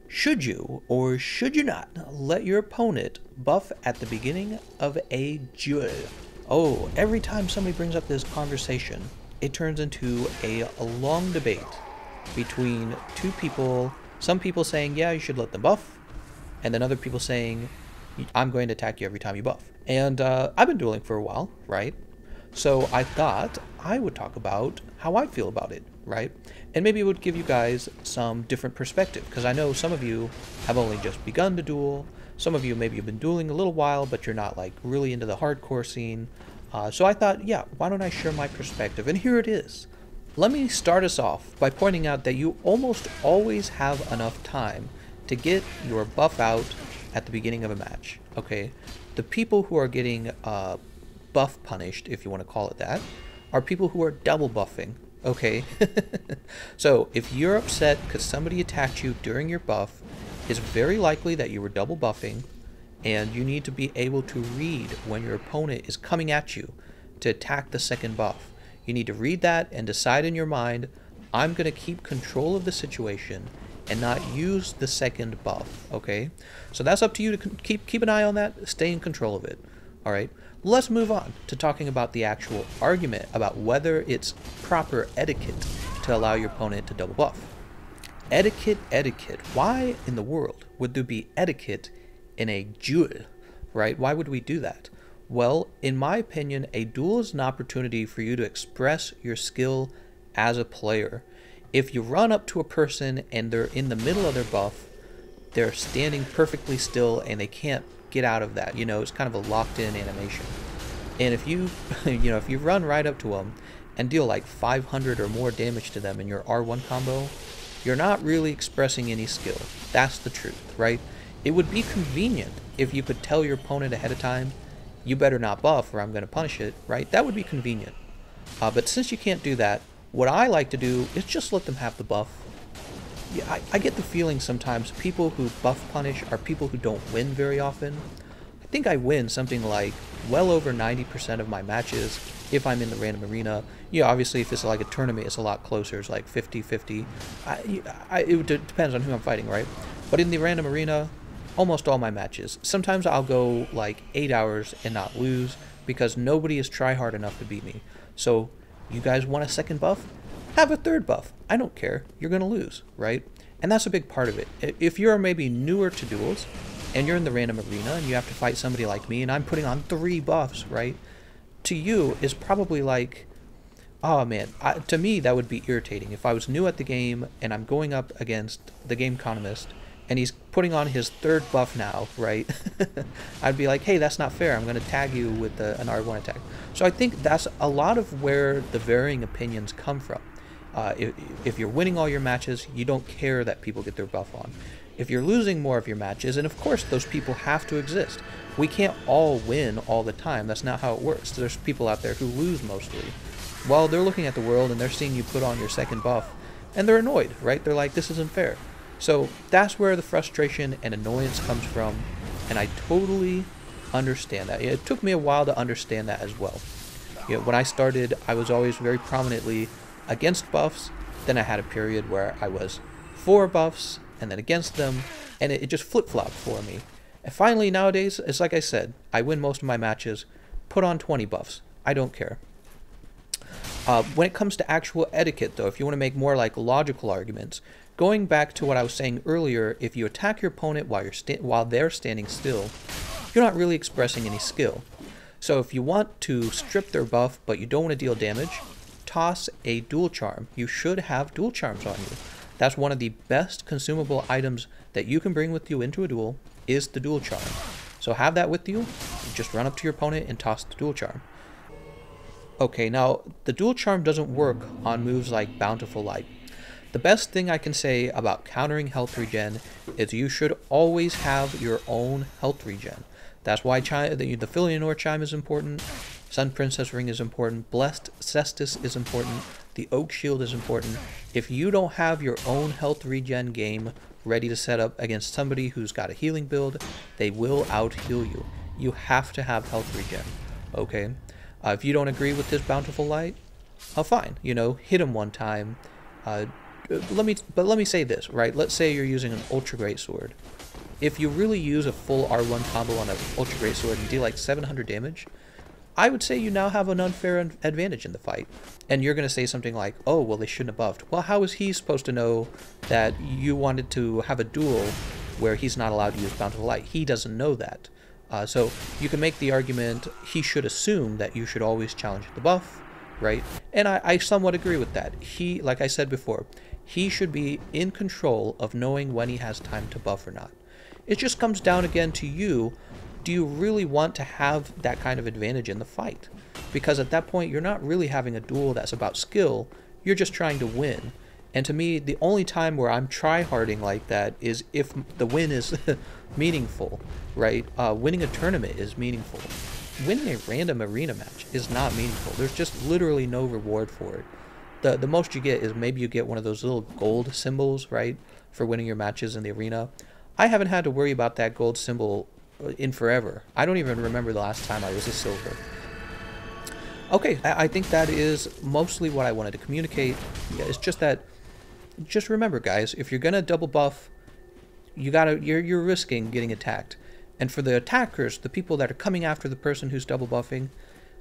Should you or should you not let your opponent buff at the beginning of a duel? Oh, every time somebody brings up this conversation, it turns into a long debate between two people. Some people saying, yeah, you should let them buff, and then other people saying, I'm going to attack you every time you buff. And I've been dueling for a while, right? So I thought I would talk about how I feel about it, right? And maybe it would give you guys some different perspective, because I know some of you have only just begun to duel. Some of you maybe have been dueling a little while, but you're not like really into the hardcore scene. So I thought, yeah, why don't I share my perspective? And here it is. Let me start us off by pointing out that you almost always have enough time to get your buff out at the beginning of a match, okay? The people who are getting buff punished, if you want to call it that, are people who are double buffing, okay? So if you're upset because somebody attacked you during your buff, it's very likely that you were double buffing, and you need to be able to read when your opponent is coming at you to attack the second buff. You need to read that and decide in your mind, I'm going to keep control of the situation and not use the second buff, okay? So that's up to you to keep an eye on that, stay in control of it, all right? Let's move on to talking about the actual argument about whether it's proper etiquette to allow your opponent to double buff. Etiquette. Why in the world would there be etiquette in a duel, right? Why would we do that? Well, in my opinion, a duel is an opportunity for you to express your skill as a player. If you run up to a person and they're in the middle of their buff, they're standing perfectly still and they can't get out of that. You know, it's kind of a locked-in animation. And if you, if you run right up to them and deal like 500 or more damage to them in your R1 combo, you're not really expressing any skill. That's the truth, right? It would be convenient if you could tell your opponent ahead of time, you better not buff or I'm going to punish it, right? That would be convenient. But since you can't do that, what I like to do is just let them have the buff. Yeah, I get the feeling sometimes people who buff punish are people who don't win very often. I think I win something like well over 90% of my matches if I'm in the random arena. Yeah, obviously if it's like a tournament, it's a lot closer. It's like 50-50. It depends on who I'm fighting, right? But in the random arena, almost all my matches. Sometimes I'll go like 8 hours and not lose because nobody is try hard enough to beat me. So you guys want a second buff? Have a third buff. I don't care. You're going to lose, right? And that's a big part of it. If you're maybe newer to duels and you're in the random arena and you have to fight somebody like me and I'm putting on 3 buffs, right? To you is probably like, oh man, to me that would be irritating. If I was new at the game and I'm going up against the Thegameconomist and he's putting on his 3rd buff now, right? I'd be like, hey, that's not fair. I'm going to tag you with an R1 attack. So I think that's a lot of where the varying opinions come from. If you're winning all your matches, you don't care that people get their buff on. If you're losing more of your matches, and of course those people have to exist. We can't all win all the time. That's not how it works. There's people out there who lose mostly. Well, they're looking at the world and they're seeing you put on your 2nd buff, and they're annoyed, right? They're like, this isn't fair. So that's where the frustration and annoyance comes from, and I totally understand that. It took me a while to understand that as well. You know, when I started, I was always very prominently against buffs. Then I had a period where I was for buffs and then against them, and it just flip-flopped for me. And finally, nowadays, it's like I said, I win most of my matches, put on 20 buffs. I don't care. When it comes to actual etiquette, though, if you want to make more like logical arguments, going back to what I was saying earlier, if you attack your opponent while they're standing still, you're not really expressing any skill. So if you want to strip their buff but you don't want to deal damage, toss a dual charm. You should have dual charms on you. That's one of the best consumable items that you can bring with you into a duel, is the dual charm. So have that with you, just run up to your opponent and toss the dual charm. Okay, now the dual charm doesn't work on moves like Bountiful Light. The best thing I can say about countering health regen is you should always have your own health regen. That's why the Filianor chime is important, Sun Princess ring is important, Blessed Cestus is important, the Oak Shield is important. If you don't have your own health regen game ready to set up against somebody who's got a healing build, they will out-heal you. You have to have health regen, okay? If you don't agree with this Bountiful Light, fine, hit him one time, Let me say this, right? Let's say you're using an ultra great sword. If you really use a full R1 combo on an ultra great sword and deal like 700 damage, I would say you now have an unfair advantage in the fight. And you're going to say something like, oh, well, they shouldn't have buffed. Well, how is he supposed to know that you wanted to have a duel where he's not allowed to use Bountiful Light? He doesn't know that. So you can make the argument he should assume that you should always challenge the buff, right? And I somewhat agree with that. He, like I said before, he should be in control of knowing when he has time to buff or not. It just comes down again to you. Do you really want to have that kind of advantage in the fight? Because at that point, you're not really having a duel that's about skill, you're just trying to win. And to me, the only time where I'm try-harding like that is if the win is meaningful, right? Winning a tournament is meaningful. Winning a random arena match is not meaningful. There's just literally no reward for it. The most you get is maybe you get one of those little gold symbols, right? For winning your matches in the arena. I haven't had to worry about that gold symbol in forever. I don't even remember the last time I was a silver. Okay, I think that is mostly what I wanted to communicate. Yeah, it's just that, just remember guys, if you're gonna double buff, you're risking getting attacked. And for the attackers, the people that are coming after the person who's double buffing,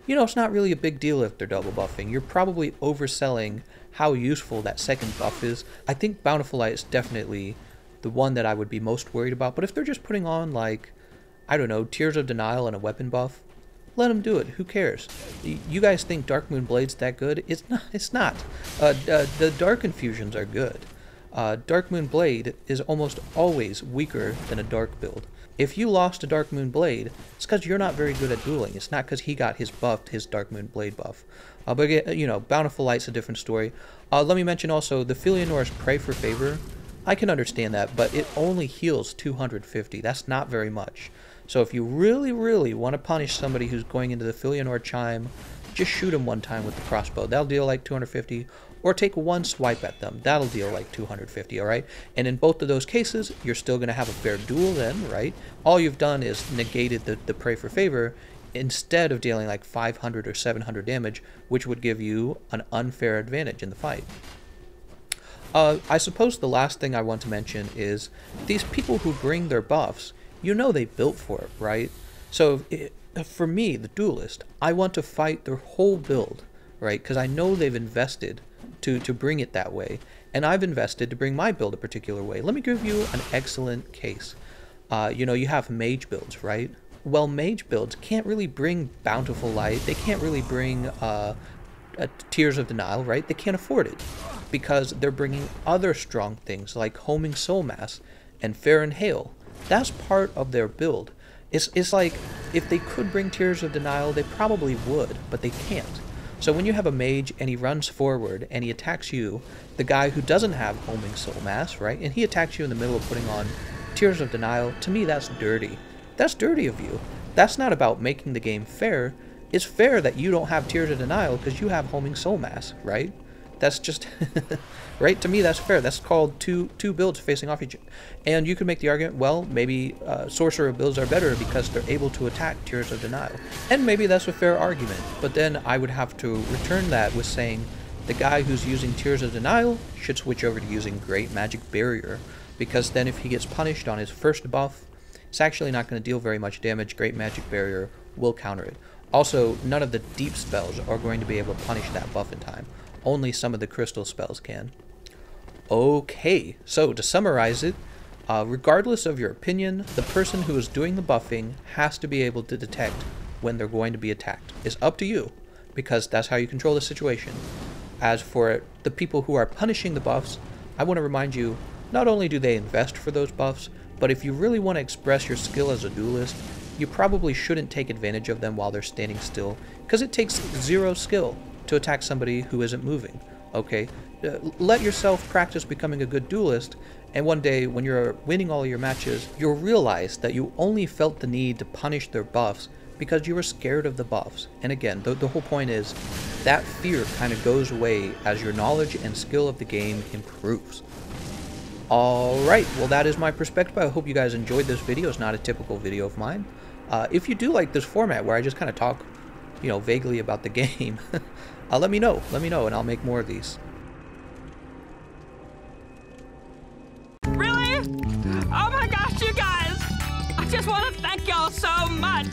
you know, it's not really a big deal if they're double buffing. You're probably overselling how useful that second buff is. I think Bountiful Light is definitely the one that I would be most worried about. But if they're just putting on, like, I don't know, Tears of Denial and a weapon buff, let them do it. Who cares? You guys think Dark Moon Blade's that good? It's not. It's not. The Dark Infusions are good. Dark Moon Blade is almost always weaker than a Dark build. If you lost a Dark Moon Blade, it's because you're not very good at dueling. It's not because he got his Dark Moon Blade buff. But, you know, Bountiful Light's a different story. Let me mention also, the Filianor's Pray for Favor. I can understand that, but it only heals 250. That's not very much. So if you really, really want to punish somebody who's going into the Filianor Chime, just shoot him one time with the crossbow. That'll deal like 250. Or take one swipe at them. That'll deal like 250, alright? And in both of those cases, you're still going to have a fair duel then, right? All you've done is negated the Pray for Favor instead of dealing like 500 or 700 damage, which would give you an unfair advantage in the fight. I suppose the last thing I want to mention is these people who bring their buffs, you know they built for it, right? So for me, the duelist, I want to fight their whole build, right? Because I know they've invested to bring it that way, and I've invested to bring my build a particular way. Let me give you an excellent case. You know, you have mage builds, right? Well, mage builds can't really bring Bountiful Light. They can't really bring Tears of Denial, right? They can't afford it because they're bringing other strong things like Homing Soul Mass and Fair and Hail. That's part of their build. It's like if they could bring Tears of Denial, they probably would, but they can't. So when you have a mage and he runs forward and he attacks you, the guy who doesn't have Homing Soul Mass, right? And he attacks you in the middle of putting on Tears of Denial, to me that's dirty. That's dirty of you. That's not about making the game fair. It's fair that you don't have Tears of Denial because you have Homing Soul Mass, right? That's just, right? To me, that's fair. That's called two builds facing off each other. And you could make the argument, well, maybe Sorcerer builds are better because they're able to attack Tears of Denial. And maybe that's a fair argument. But then I would have to return that with saying the guy who's using Tears of Denial should switch over to using Great Magic Barrier. Because then if he gets punished on his first buff, it's actually not going to deal very much damage. Great Magic Barrier will counter it. Also, none of the deep spells are going to be able to punish that buff in time. Only some of the crystal spells can. Okay, so to summarize it, regardless of your opinion, the person who is doing the buffing has to be able to detect when they're going to be attacked. It's up to you, because that's how you control the situation. As for the people who are punishing the buffs, I want to remind you, not only do they invest for those buffs, but if you really want to express your skill as a duelist, you probably shouldn't take advantage of them while they're standing still, because it takes 0 skill to attack somebody who isn't moving, okay? Let yourself practice becoming a good duelist, and one day when you're winning all your matches, you'll realize that you only felt the need to punish their buffs because you were scared of the buffs. And again, the whole point is that fear kind of goes away as your knowledge and skill of the game improves. Alright, well that is my perspective. I hope you guys enjoyed this video. It's not a typical video of mine. If you do like this format where I just kind of talk, you know, vaguely about the game, let me know, and I'll make more of these. Oh my gosh, you guys! I just want to thank y'all so much!